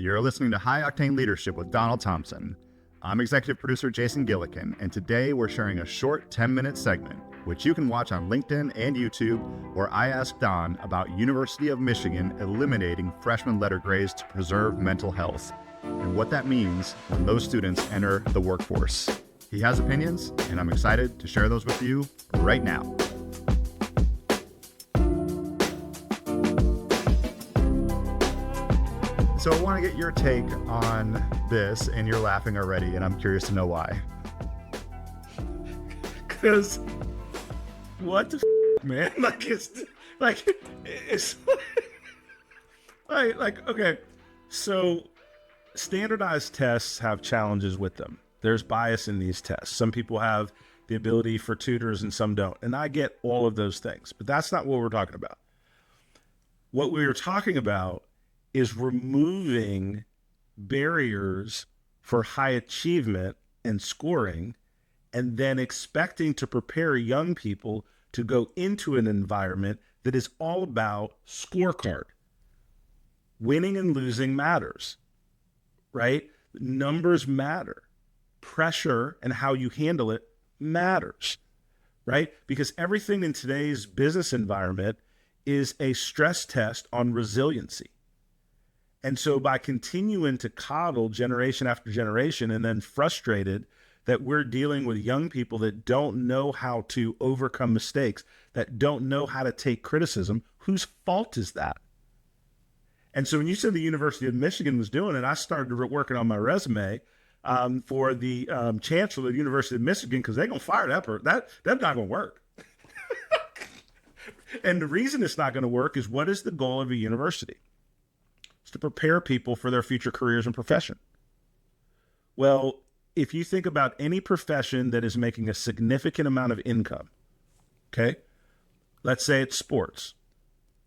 You're listening to High Octane Leadership with Donald Thompson. I'm executive producer Jason Gillikin, and today we're sharing a short 10-minute segment, which you can watch on LinkedIn and YouTube, where I ask Don about University of Michigan eliminating freshman letter grades to preserve mental health, and what that means when those students enter the workforce. He has opinions, and I'm excited to share those with you right now. So I want to get your take on this, and you're laughing already, and I'm curious to know why. Because what the man? Okay. So standardized tests have challenges with them. There's bias in these tests. Some people have the ability for tutors and some don't. And I get all of those things, but that's not what we're talking about. What we were talking about is removing barriers for high achievement and scoring, and then expecting to prepare young people to go into an environment that is all about scorecard. Winning and losing matters, right? Numbers matter. Pressure and how you handle it matters, right? Because everything in today's business environment is a stress test on resiliency. And so by continuing to coddle generation after generation and then frustrated that we're dealing with young people that don't know how to overcome mistakes, that don't know how to take criticism, whose fault is that? And so when you said the University of Michigan was doing it, I started working on my resume for the chancellor of the University of Michigan, because they're going to fire that person. That's not going to work. And the reason it's not going to work is, what is the goal of a university? To prepare people for their future careers and profession. Well, if you think about any profession that is making a significant amount of income, okay, let's say it's sports,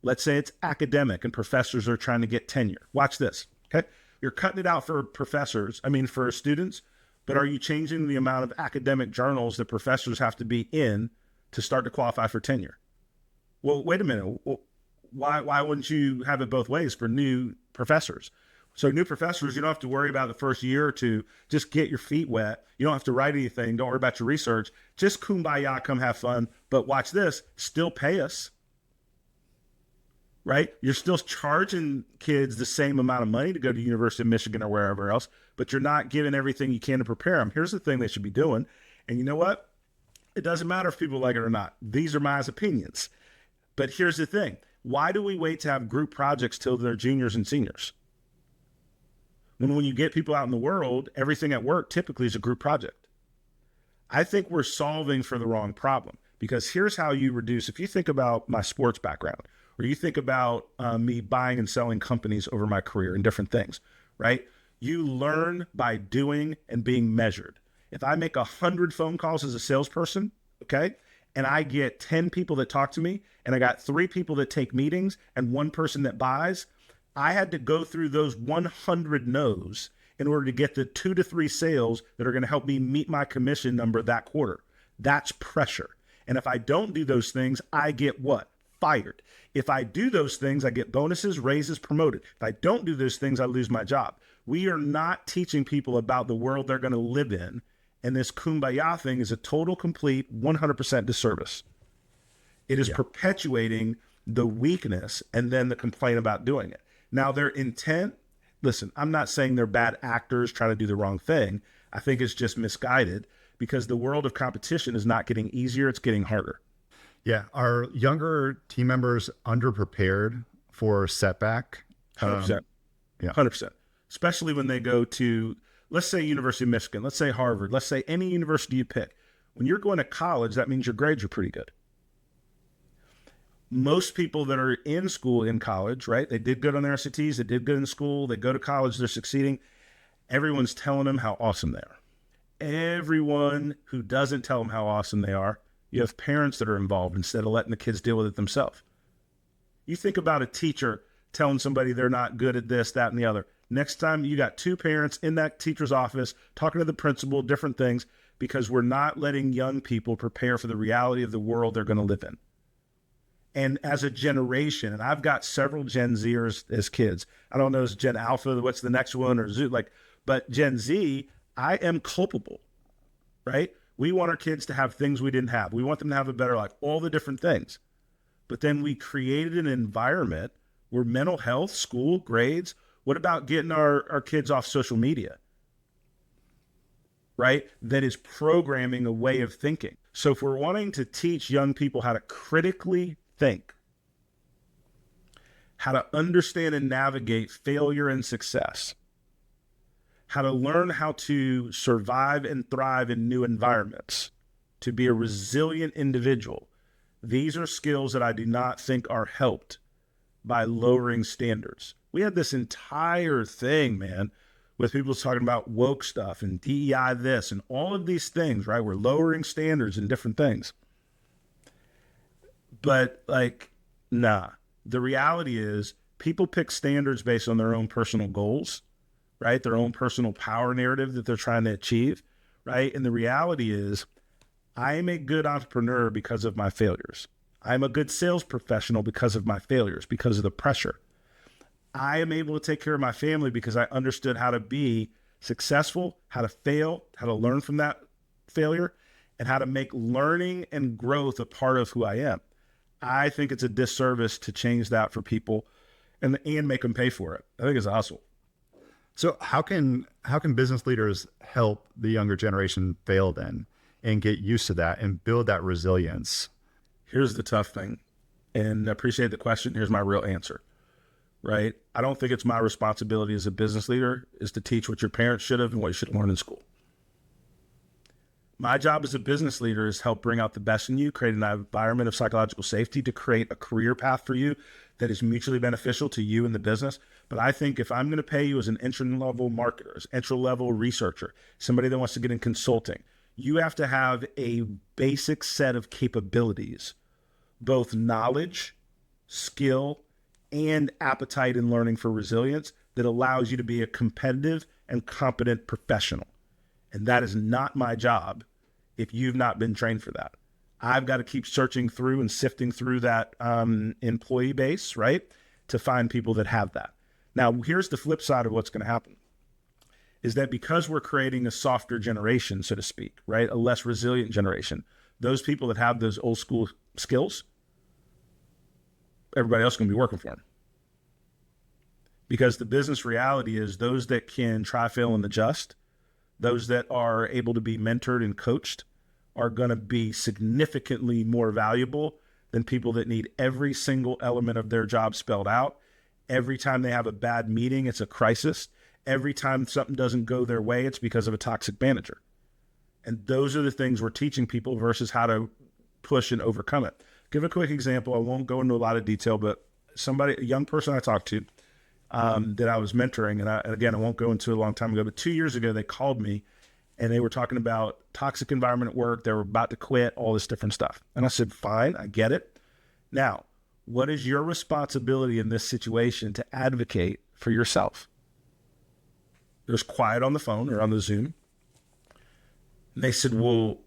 let's say it's academic and professors are trying to get tenure. Watch this, okay? You're cutting it out for for students, but are you changing the amount of academic journals that professors have to be in to start to qualify for tenure? Well, wait a minute. Why wouldn't you have it both ways for new professors? So new professors, you don't have to worry about the first year or two. Just get your feet wet. You don't have to write anything. Don't worry about your research. Just kumbaya, come have fun. But watch this, still pay us, right? You're still charging kids the same amount of money to go to University of Michigan or wherever else, but you're not giving everything you can to prepare them. Here's the thing they should be doing. And you know what? It doesn't matter if people like it or not. These are my opinions. But here's the thing. Why do we wait to have group projects till they're juniors and seniors? When you get people out in the world, everything at work typically is a group project. I think we're solving for the wrong problem, because here's how you reduce. If you think about my sports background, or you think about me buying and selling companies over my career and different things, right? You learn by doing and being measured. If I make 100 phone calls as a salesperson, okay, and I get 10 people that talk to me, and I got 3 people that take meetings and 1 person that buys, I had to go through those 100 no's in order to get the 2 to 3 sales that are going to help me meet my commission number that quarter. That's pressure. And if I don't do those things, I get what? Fired. If I do those things, I get bonuses, raises, promoted. If I don't do those things, I lose my job. We are not teaching people about the world they're going to live in. And this kumbaya thing is a total, complete, 100% disservice. It is perpetuating the weakness and then the complaint about doing it. Now, their intent, listen, I'm not saying they're bad actors trying to do the wrong thing. I think it's just misguided, because the world of competition is not getting easier, it's getting harder. Yeah, are younger team members underprepared for Setback? 100%. Yeah. 100%. Especially when they go to, let's say University of Michigan, let's say Harvard, let's say any university you pick. When you're going to college, that means your grades are pretty good. Most people that are in school, in college, right? They did good on their SATs, they did good in school, they go to college, they're succeeding. Everyone's telling them how awesome they are. Everyone who doesn't tell them how awesome they are, you have parents that are involved instead of letting the kids deal with it themselves. You think about a teacher telling somebody they're not good at this, that, and the other. Next time you got 2 parents in that teacher's office talking to the principal, different things, because we're not letting young people prepare for the reality of the world they're going to live in. And as a generation, and I've got several Gen Zers as kids. I don't know, is Gen Alpha, what's the next one, or Z, but Gen Z, I am culpable, right? We want our kids to have things we didn't have. We want them to have a better life, all the different things. But then we created an environment where mental health, school, grades, what about getting our kids off social media, right? That is programming a way of thinking. So if we're wanting to teach young people how to critically think, how to understand and navigate failure and success, how to learn how to survive and thrive in new environments, to be a resilient individual, these are skills that I do not think are helped by lowering standards. We had this entire thing, man, with people talking about woke stuff and DEI this and all of these things, right? We're lowering standards and different things. But nah, the reality is people pick standards based on their own personal goals, right? Their own personal power narrative that they're trying to achieve, right? And the reality is I am a good entrepreneur because of my failures. I'm a good sales professional because of my failures, because of the pressure. I am able to take care of my family because I understood how to be successful, how to fail, how to learn from that failure, and how to make learning and growth a part of who I am. I think it's a disservice to change that for people and make them pay for it. I think it's a hustle. So how can business leaders help the younger generation fail then and get used to that and build that resilience? Here's the tough thing, and I appreciate the question. Here's my real answer, right? I don't think it's my responsibility as a business leader is to teach what your parents should have and what you should have learned in school. My job as a business leader is help bring out the best in you, create an environment of psychological safety to create a career path for you that is mutually beneficial to you and the business. But I think if I'm going to pay you as an entry-level marketer, as entry-level researcher, somebody that wants to get in consulting, you have to have a basic set of capabilities, both knowledge, skill, and appetite in learning for resilience that allows you to be a competitive and competent professional. And that is not my job if you've not been trained for that. I've got to keep searching through and sifting through that employee base, right, to find people that have that. Now, here's the flip side of what's going to happen, is that because we're creating a softer generation, so to speak, right, a less resilient generation, those people that have those old school skills, everybody else is going to be working for them. Because the business reality is those that can try, fail, and adjust, those that are able to be mentored and coached are going to be significantly more valuable than people that need every single element of their job spelled out. Every time they have a bad meeting, it's a crisis. Every time something doesn't go their way, it's because of a toxic manager. And those are the things we're teaching people versus how to push and overcome it. Give a quick example. I won't go into a lot of detail, but a young person I talked to that I was mentoring, and again, I won't go into a long time ago, but 2 years ago, they called me and they were talking about toxic environment at work. They were about to quit, all this different stuff. And I said, fine, I get it. Now, what is your responsibility in this situation to advocate for yourself? There's quiet on the phone or on the Zoom. And they said, well,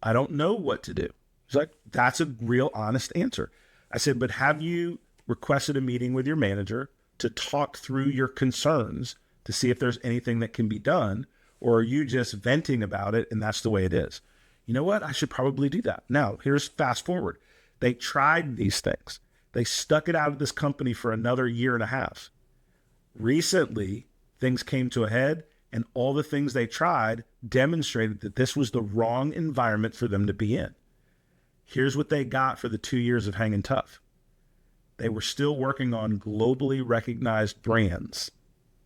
I don't know what to do. It's like, that's a real honest answer. I said, but have you requested a meeting with your manager to talk through your concerns to see if there's anything that can be done? Or are you just venting about it and that's the way it is? You know what? I should probably do that. Now, here's fast forward. They tried these things. They stuck it out of this company for another year and a half. Recently, things came to a head and all the things they tried demonstrated that this was the wrong environment for them to be in. Here's what they got for the 2 years of hanging tough. They were still working on globally recognized brands.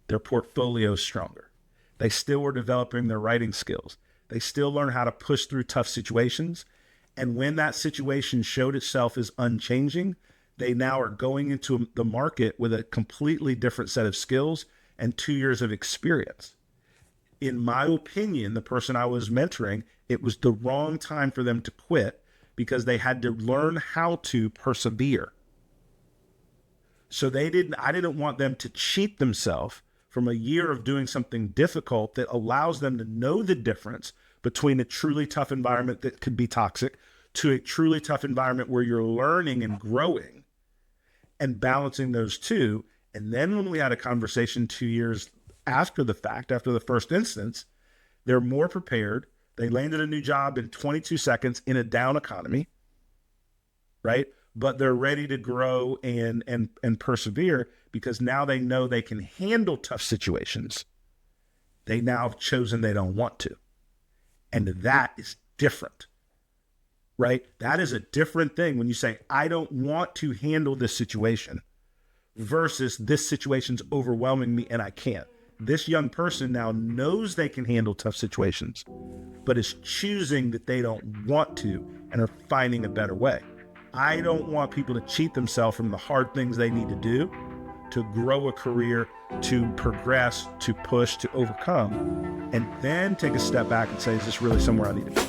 Their portfolio is stronger. They still were developing their writing skills. They still learned how to push through tough situations. And when that situation showed itself as unchanging, they now are going into the market with a completely different set of skills and 2 years of experience. In my opinion, the person I was mentoring, it was the wrong time for them to quit because they had to learn how to persevere. So I didn't want them to cheat themselves from a year of doing something difficult that allows them to know the difference between a truly tough environment that could be toxic to a truly tough environment where you're learning and growing and balancing those two. And then when we had a conversation 2 years after the fact, after the first instance, they're more prepared. They landed a new job in 22 seconds in a down economy, right? But they're ready to grow and persevere because now they know they can handle tough situations. They now have chosen they don't want to. And that is different, right? That is a different thing when you say, I don't want to handle this situation versus this situation's overwhelming me and I can't. This young person now knows they can handle tough situations, but is choosing that they don't want to and are finding a better way. I don't want people to cheat themselves from the hard things they need to do to grow a career, to progress, to push, to overcome, and then take a step back and say, is this really somewhere I need to be?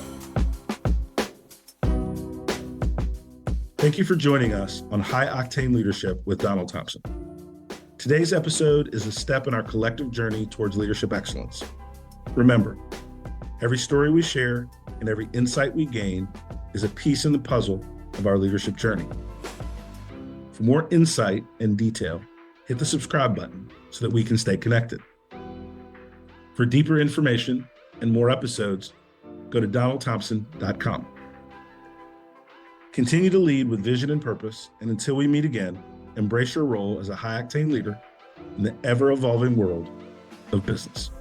Thank you for joining us on High Octane Leadership with Donald Thompson. Today's episode is a step in our collective journey towards leadership excellence. Remember, every story we share and every insight we gain is a piece in the puzzle of our leadership journey. For more insight and detail, hit the subscribe button so that we can stay connected. For deeper information and more episodes, go to donaldthompson.com. Continue to lead with vision and purpose, and until we meet again, embrace your role as a high-octane leader in the ever-evolving world of business.